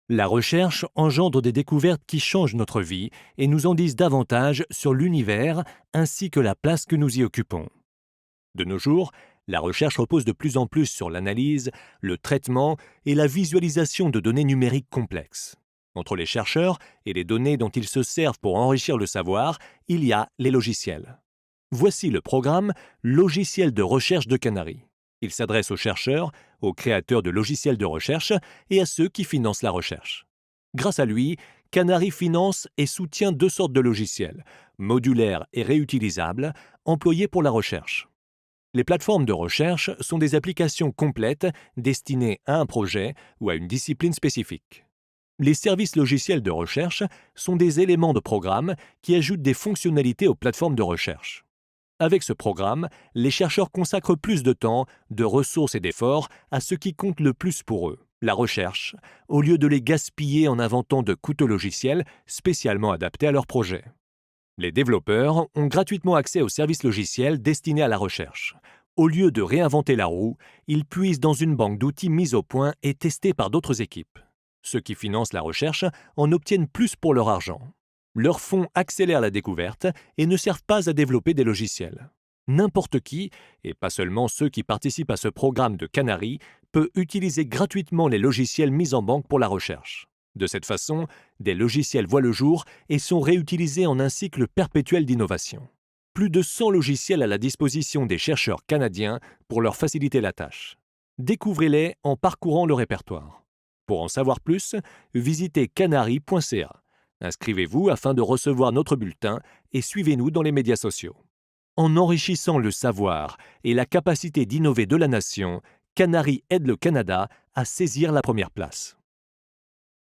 La recherche engendre des découvertes qui changent notre vie et nous en disent davantage sur l'univers ainsi que la place que nous y occupons. De nos jours, la recherche repose de plus en plus sur l'analyse, le traitement et la visualisation de données numériques complexes. Entre les chercheurs et les données dont ils se servent pour enrichir le savoir, il y a les logiciels. Voici le programme Logiciel de recherche de Canary. Il s'adresse aux chercheurs, aux créateurs de logiciels de recherche et à ceux qui financent la recherche. Grâce à lui, Canary finance et soutient deux sortes de logiciels, modulaires et réutilisables, employés pour la recherche. Les plateformes de recherche sont des applications complètes destinées à un projet ou à une discipline spécifique. Les services logiciels de recherche sont des éléments de programme qui ajoutent des fonctionnalités aux plateformes de recherche. Avec ce programme, les chercheurs consacrent plus de temps, de ressources et d'efforts à ce qui compte le plus pour eux, la recherche, au lieu de les gaspiller en inventant de coûteux logiciels spécialement adaptés à leur projet. Les développeurs ont gratuitement accès aux services logiciels destinés à la recherche. Au lieu de réinventer la roue, ils puisent dans une banque d'outils mis au point et testés par d'autres équipes. Ceux qui financent la recherche en obtiennent plus pour leur argent. Leurs fonds accélèrent la découverte et ne servent pas à développer des logiciels. N'importe qui, et pas seulement ceux qui participent à ce programme de Canary, peut utiliser gratuitement les logiciels mis en banque pour la recherche. De cette façon, des logiciels voient le jour et sont réutilisés en un cycle perpétuel d'innovation. Plus de 100 logiciels à la disposition des chercheurs canadiens pour leur faciliter la tâche. Découvrez-les en parcourant le répertoire. Pour en savoir plus, visitez canary.ca. Inscrivez-vous afin de recevoir notre bulletin et suivez-nous dans les médias sociaux. En enrichissant le savoir et la capacité d'innover de la nation, Canary aide le Canada à saisir la première place.